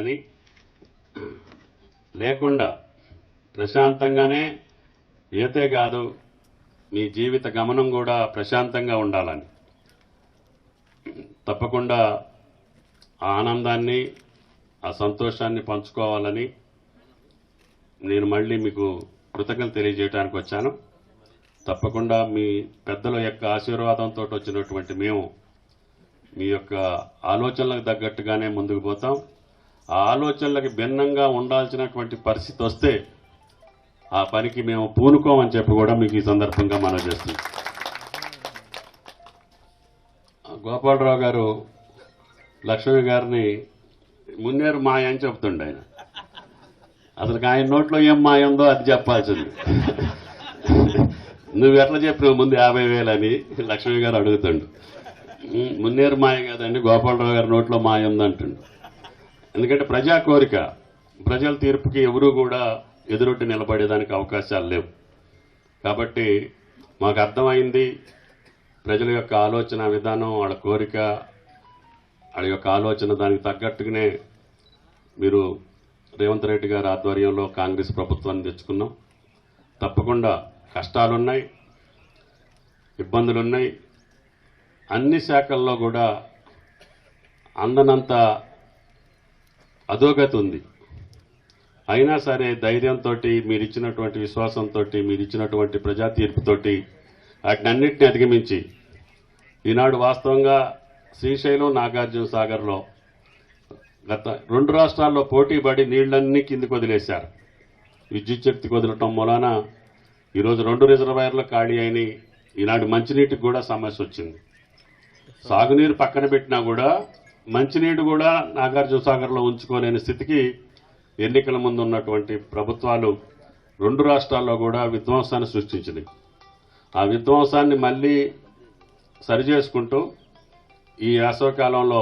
అని లేకుండా ప్రశాంతంగానే ఈతే కాదు మీ జీవిత గమనం కూడా ప్రశాంతంగా ఉండాలని తప్పకుండా ఆ ఆనందాన్ని ఆ సంతోషాన్ని పంచుకోవాలని నేను మళ్ళీ మీకు కృతజ్ఞతలు తెలియజేయడానికి వచ్చాను. తప్పకుండా మీ పెద్దల యొక్క ఆశీర్వాదంతో వచ్చినటువంటి మేము మీ యొక్క ఆలోచనలకు తగ్గట్టుగానే ముందుకు పోతాం. ఆ ఆలోచనలకు భిన్నంగా ఉండాల్సినటువంటి పరిస్థితి వస్తే ఆ పనికి మేము పూనుకోమని చెప్పి కూడా మీకు ఈ సందర్భంగా మనం చేస్తున్నాం. గోపాలరావు గారు లక్ష్మి గారిని మున్నేరు మాయ అని చెప్తుండే ఆయన. అసలు ఆయన నోట్లో ఏం మాయ ఉందో అది చెప్పాల్సింది. నువ్వు ఎట్లా చెప్పినావు ముందు 50,000 అని లక్ష్మి గారు అడుగుతుండు. మున్నేరు మాయ కదండి, గోపాలరావు గారి నోట్లో మాయ ఉందంటుండు. ఎందుకంటే ప్రజా కోరిక, ప్రజల తీర్పుకి ఎవరూ కూడా ఎదురొడ్డి నిలబడేదానికి అవకాశాలు లేవు. కాబట్టి మాకు అర్థమైంది ప్రజల యొక్క ఆలోచన విధానం, వాళ్ళ కోరిక, వాళ్ళ యొక్క ఆలోచన దానికి తగ్గట్టుగానే మీరు రేవంత్ రెడ్డి గారి ఆధ్వర్యంలో కాంగ్రెస్ ప్రభుత్వాన్ని తెచ్చుకున్నాం. తప్పకుండా కష్టాలున్నాయి, ఇబ్బందులున్నాయి, అన్ని శాఖల్లో కూడా అందనంత అధోగతి ఉంది. అయినా సరే ధైర్యంతో, మీరు ఇచ్చినటువంటి విశ్వాసంతో, మీరు ఇచ్చినటువంటి ప్రజా తీర్పుతోటి వాటినన్నింటినీ అధిగమించి ఈనాడు వాస్తవంగా శ్రీశైలం, నాగార్జున సాగర్లో గత 2 రాష్ట్రాల్లో పోటీ పడి నీళ్లన్నీ కిందికి వదిలేశారు. విద్యుత్ శక్తికి వదలటం మూలాన ఈరోజు 2 రిజర్వాయర్లు ఖాళీ అయినాయి. ఈనాడు మంచినీటికి కూడా సమస్య వచ్చింది. సాగునీరు పక్కన పెట్టినా కూడా మంచినీరు కూడా నాగార్జున సాగర్లో ఉంచుకోలేని స్థితికి ఎన్నికల ముందు ఉన్నటువంటి ప్రభుత్వాలు 2 రాష్ట్రాల్లో కూడా విధ్వంసాన్ని సృష్టించినాయి. ఆ విధ్వంసాన్ని మళ్ళీ సరిచేసుకుంటూ ఈ వేసవికాలంలో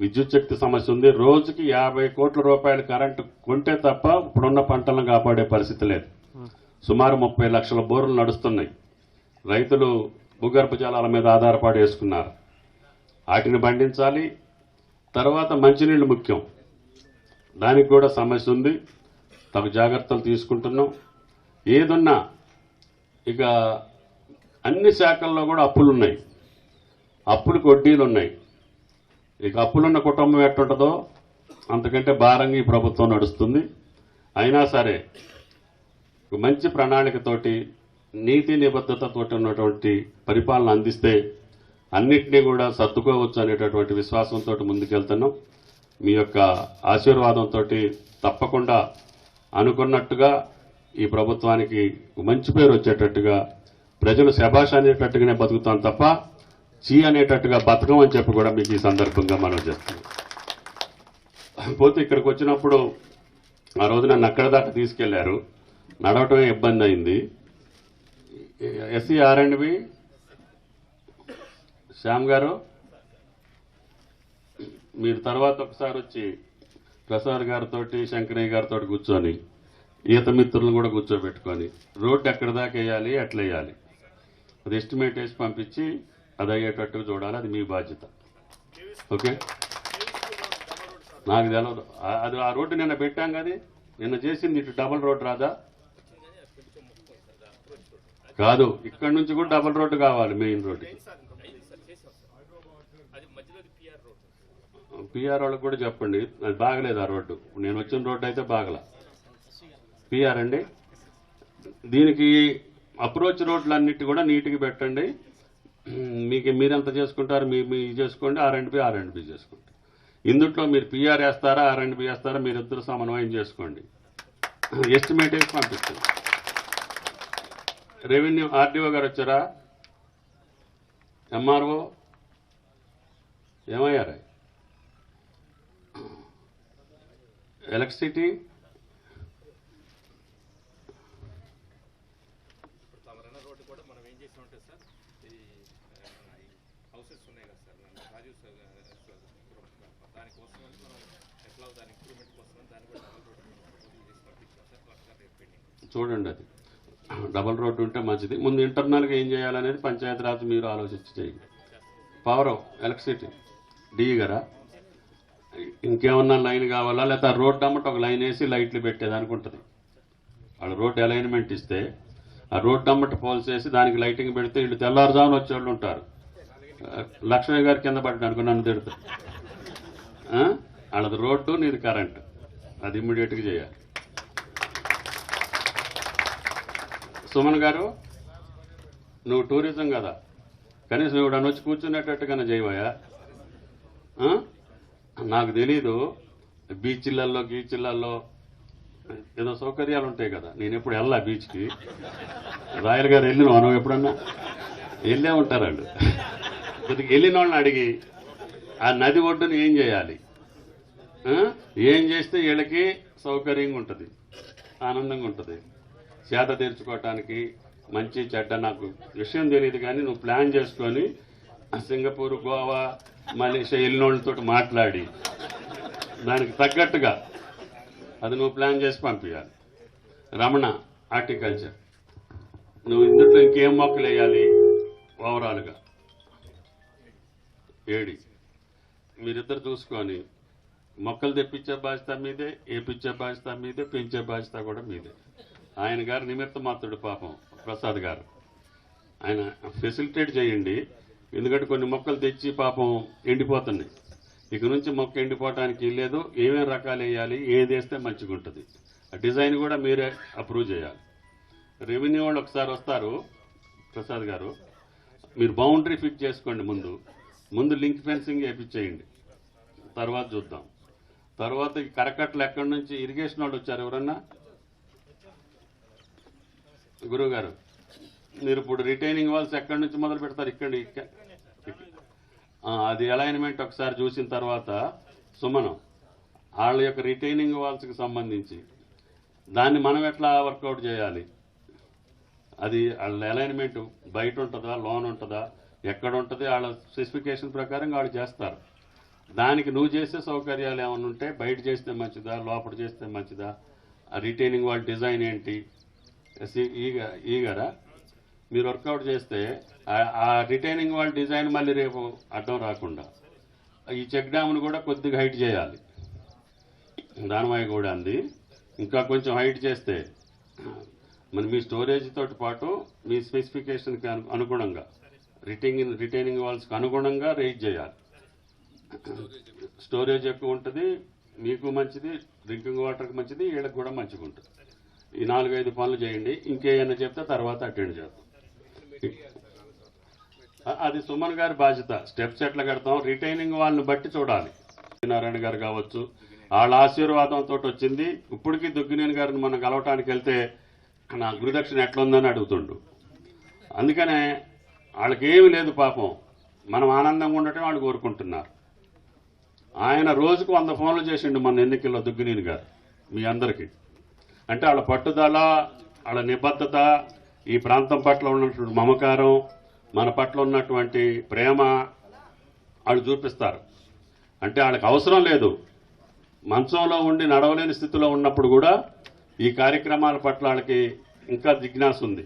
విద్యుత్ శక్తి సమస్య ఉంది. రోజుకి 50 కోట్ల రూపాయల కరెంటు కొంటే తప్ప ఇప్పుడున్న పంటలను కాపాడే పరిస్థితి లేదు. సుమారు 30 లక్షల బోర్లు నడుస్తున్నాయి. రైతులు భూగర్భ జలాల మీద ఆధారపడి వేసుకున్నారు. వాటిని పండించాలి. తర్వాత మంచినీళ్లు ముఖ్యం, దానికి కూడా సమస్య ఉంది. తగు జాగ్రత్తలు తీసుకుంటున్నాం. ఏదున్నా ఇక అన్ని శాఖల్లో కూడా అప్పులున్నాయి, అప్పులకు వడ్డీలు ఉన్నాయి. ఇక అప్పులున్న కుటుంబం ఎట్టుంటుందో అంతకంటే భారంగా ఈ ప్రభుత్వం నడుస్తుంది. అయినా సరే మంచి ప్రణాళికతోటి, నీతి నిబద్ధతతో ఉన్నటువంటి పరిపాలన అందిస్తే అన్నింటినీ కూడా సర్దుకోవచ్చు అనేటటువంటి విశ్వాసంతో ముందుకెళ్తున్నాం. మీ యొక్క ఆశీర్వాదంతో తప్పకుండా అనుకున్నట్టుగా ఈ ప్రభుత్వానికి మంచి పేరు వచ్చేటట్టుగా, ప్రజలు శభాష్ అనేటట్టుగానే బతుకుతాం తప్ప చీ అనేటట్టుగా బతకమని చెప్పి కూడా మీకు ఈ సందర్భంగా మనం చేస్తున్నాం. పోతే ఇక్కడికి వచ్చినప్పుడు ఆ రోజు నన్ను అక్కడ దాకా తీసుకెళ్లారు. నడవటమే ఇబ్బంది అయింది. SCR&B శ్యామ్ గారు, మీరు తర్వాత ఒకసారి వచ్చి ప్రసాద్ గారితో, శంకరయ్య గారితో కూర్చొని, ఈత మిత్రులను కూడా కూర్చోబెట్టుకొని రోడ్డు ఎక్కడి దాకా వేయాలి, ఎట్లా వేయాలి అది ఎస్టిమేట్ వేసి పంపించి అది అయ్యేటట్టుగా చూడాలి. అది మీ బాధ్యత. ఓకే, నాకు తెలవదు. అది ఆ రోడ్డు నిన్న పెట్టాం కదా, నిన్న చేసింది. ఇటు డబుల్ రోడ్డు రాదా? కాదు, ఇక్కడ నుంచి కూడా డబుల్ రోడ్డు కావాలి. మెయిన్ రోడ్డుకి PR వాళ్ళకి కూడా చెప్పండి, అది బాగలేదు ఆ రోడ్డు. నేను వచ్చిన రోడ్డు అయితే బాగలా. PR అండి, దీనికి అప్రోచ్ రోడ్లన్నిటి కూడా నీట్గా పెట్టండి. మీకు మీరెంత చేసుకుంటారు మీ చేసుకోండి, R&B చేసుకోండి. ఇందుట్లో మీరు PR వేస్తారా, R&B వేస్తారా, మీరిద్దరు సమన్వయం చేసుకోండి. ఎస్టిమేట్ వేసి పంపించండి. రెవెన్యూ RDO గారు వచ్చారా? MRO ఏమయ్యారా? ఎలక్ట్రిసిటీ చూడండి, అది డబల్ రోడ్డు ఉంటే మంచిది. ముందు ఇంటర్నల్గా ఏం చేయాలనేది పంచాయతీరాజ్ మీరు ఆలోచించి చేయండి. పవర్, ఎలక్ట్రిసిటీ DE గారా? ఇంకేమన్నా లైన్ కావాలా, లేకపోతే ఆ రోడ్డు అమ్మట ఒక లైన్ వేసి లైట్లు పెట్టేదానికి ఉంటుంది. వాళ్ళు రోడ్డు అలైన్మెంట్ ఇస్తే ఆ రోడ్డు అమ్మట పోల్స్ వేసి దానికి లైటింగ్ పెడితే వీళ్ళు తెల్లారుజామున వచ్చేవాళ్ళు ఉంటారు. లక్ష్మయ్య గారు కింద పడ్డాను నన్ను తిడతారు. వాళ్ళది రోడ్డు, నీది కరెంటు, అది ఇమ్మీడియట్గా చేయాలి. సుమన్ గారు, నువ్వు టూరిజం కదా, కనీసం ఇవిడ వచ్చి కూర్చునేటట్టుగానే చేయవయా. నాకు తెలీదు బీచ్లలో గీచ్లలో ఏదో సౌకర్యాలు ఉంటాయి కదా. నేను ఎప్పుడు వెళ్ళా బీచ్కి. రాయల్ గారు వెళ్ళిన నువ్వు ఎప్పుడన్నా వెళ్ళే ఉంటారు వాళ్ళు. కొద్దిగా వెళ్ళిన వాళ్ళని అడిగి ఆ నది ఒడ్డుని ఏం చేయాలి, ఏం చేస్తే వీళ్ళకి సౌకర్యంగా ఉంటుంది, ఆనందంగా ఉంటుంది, చేత తీర్చుకోవటానికి. మంచి చెడ్డ నాకు విషయం తెలియదు కానీ నువ్వు ప్లాన్ చేసుకొని సింగపూర్, గోవా, మలేషియా వెళ్ళినోళ్ళతో మాట్లాడి దానికి తగ్గట్టుగా అది నువ్వు ప్లాన్ చేసి పంపించాలి. రమణ, హార్టికల్చర్, నువ్వు ఇందులో ఇంకేం మొక్కలు వేయాలి ఓవరాల్గా ఏడి మీరిద్దరు చూసుకొని మొక్కలు తెప్పించే బాధ్యత మీదే, ఏపించే బాధ్యత మీదే, పెంచే బాధ్యత కూడా మీదే. ఆయన గారు నిమిత్త మాత్రుడు పాపం ప్రసాద్ గారు, ఆయన ఫెసిలిటేట్ చేయండి. ఎందుకంటే కొన్ని మొక్కలు తెచ్చి పాపం ఎండిపోతున్నాయి. ఇక నుంచి మొక్క ఎండిపోవటానికి లేదు. ఏమేమి రకాలు వేయాలి, ఏది వేస్తే మంచిగా ఉంటుంది, ఆ డిజైన్ కూడా మీరే అప్రూవ్ చేయాలి. రెవెన్యూ వాళ్ళు ఒకసారి వస్తారు. ప్రసాద్ గారు, మీరు బౌండరీ ఫిక్స్ చేసుకోండి. ముందు లింక్ ఫెన్సింగ్ వేయించేయండి, తర్వాత చూద్దాం. తర్వాత ఈ కరకట్టలు ఎక్కడి నుంచి ఇరిగేషన్ వాళ్ళు వచ్చారు ఎవరన్నా? గురువు గారు, మీరు ఇప్పుడు రిటైనింగ్ వాల్స్ ఎక్కడి నుంచి మొదలు పెడతారు? ఇక్కడ అది అలైన్మెంట్ ఒకసారి చూసిన తర్వాత సుమనం వాళ్ళ యొక్క రిటైనింగ్ వాల్స్కి సంబంధించి దాన్ని మనం ఎట్లా వర్కౌట్ చేయాలి, అది వాళ్ళ అలైన్మెంట్ బయట ఉంటుందా, లోన్ ఉంటుందా, ఎక్కడ ఉంటుంది, వాళ్ళ స్పెసిఫికేషన్ ప్రకారం వాళ్ళు చేస్తారు. దానికి నువ్వు చేసే సౌకర్యాలు ఏమైనా ఉంటే బయట చేస్తే మంచిదా, లోపల చేస్తే మంచిదా, ఆ రిటైనింగ్ వాల్ డిజైన్ ఏంటి, ఈగారా మీరు వర్కౌట్ చేస్తే ఆ రిటైనింగ్ వాల్ డిజైన్ మళ్ళీ రేపు అడ్డం రాకుండా ఈ చెక్ డ్యామ్ను కూడా కొద్దిగా హైట్ చేయాలి. దానివల్ల కూడా అంది ఇంకా కొంచెం హైట్ చేస్తే మీ స్టోరేజ్ తోటి పాటు మీ స్పెసిఫికేషన్కి అనుగుణంగా రిటైనింగ్ వాల్స్కి అనుగుణంగా రేట్ చేయాలి. స్టోరేజ్ ఎక్కువ ఉంటుంది, మీకు మంచిది, డ్రింకింగ్ వాటర్కి మంచిది, వీళ్ళకి కూడా మంచిగా ఉంటుంది. ఈ 4-5 పనులు చేయండి. ఇంకేమైనా చెప్తే తర్వాత అటెండ్ చేద్దాం. అది సుమన్ గారి బాధ్యత. స్టెప్స్ ఎట్లా కడతాం, రిటైనింగ్ వాళ్ళని బట్టి చూడాలి. నారాయణ గారు కావచ్చు, వాళ్ళ ఆశీర్వాదంతో వచ్చింది. ఇప్పటికీ దుగ్గినేని గారిని మనం కలవటానికి వెళ్తే నా గురుదక్షిణ ఎట్లుందని అడుగుతుండు. అందుకనే వాళ్ళకేమీ లేదు పాపం, మనం ఆనందంగా ఉండటం వాళ్ళు కోరుకుంటున్నారు. ఆయన రోజుకు 100 ఫోన్లు చేసిండు మన ఎన్నికల్లో దుగ్గినేని గారు మీ అందరికీ. అంటే వాళ్ళ పట్టుదల, వాళ్ళ నిబద్ధత, ఈ ప్రాంతం పట్ల ఉన్నటువంటి మమకారం, మన పట్ల ఉన్నటువంటి ప్రేమ వాళ్ళు చూపిస్తారు. అంటే వాళ్ళకి అవసరం లేదు, మంచంలో ఉండి నడవలేని స్థితిలో ఉన్నప్పుడు కూడా ఈ కార్యక్రమాల పట్ల వాళ్ళకి ఇంకా జిజ్ఞాస ఉంది.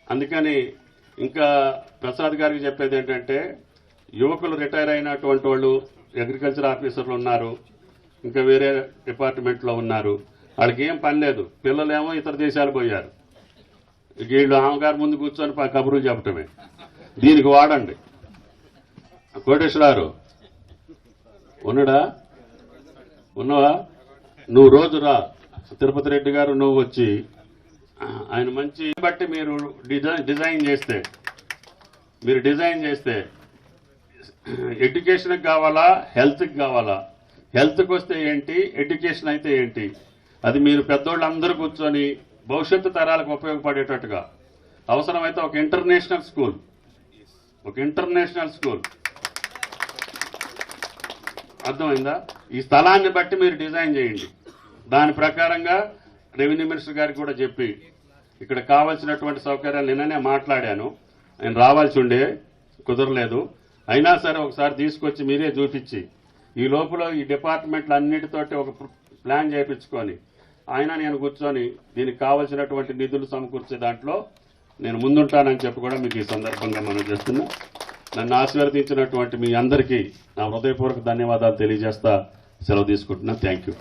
అందుకని ఇంకా ప్రసాద్ గారికి చెప్పేది ఏంటంటే, యువకులు రిటైర్ అయినటువంటి వాళ్ళు అగ్రికల్చర్ ఆఫీసర్లు ఉన్నారు, ఇంకా వేరే డిపార్ట్మెంట్లో ఉన్నారు. వాళ్ళకి ఏం పని లేదు. పిల్లలేమో ఇతర దేశాలు పోయారు. వీళ్ళు ఆమెగారు ముందు కూర్చొని కబుర్లు చెప్పటమే. దీనికి వాడండి. కోటేశ్వరారు ఉన్నాడా? ఉన్నావా? నువ్వు రోజు రా, తిరుపతి రెడ్డి గారు నువ్వు వచ్చి ఆయన మంచి బట్టి మీరు డిజైన్ చేస్తే ఎడ్యుకేషన్కి కావాలా, హెల్త్కి కావాలా? హెల్త్కి వస్తే ఏంటి, ఎడ్యుకేషన్ అయితే ఏంటి, అది మీరు పెద్దోళ్ళందరూ కూర్చొని భవిష్యత్తు తరాలకు ఉపయోగపడేటట్టుగా అవసరమైతే ఒక ఇంటర్నేషనల్ స్కూల్ అర్థమైందా? ఈ స్థలాన్ని బట్టి మీరు డిజైన్ చేయండి. దాని ప్రకారంగా రెవెన్యూ మినిస్టర్ గారికి కూడా చెప్పి ఇక్కడ కావాల్సినటువంటి సౌకర్యాలు నిన్ననే మాట్లాడాను. ఆయన రావాల్సి ఉండే, కుదరలేదు. అయినా సరే ఒకసారి తీసుకొచ్చి మీరే చూపించి ఈ లోపల ఈ డిపార్ట్మెంట్లు అన్నిటితోటి ఒక ప్లాన్ చేయించుకొని నేను కూర్చొని దీనికి కావాల్సినటువంటి నిధులు సమకూర్చే దాంట్లో నేను ముందుంటానని చెప్పి కూడా మీకు ఈ సందర్భంగా మనం చేస్తున్నా. నన్ను ఆశీర్వదించినటువంటి మీ అందరికీ నా హృదయపూర్వక ధన్యవాదాలు తెలియజేస్తా సెలవు తీసుకుంటున్నా. Thank you.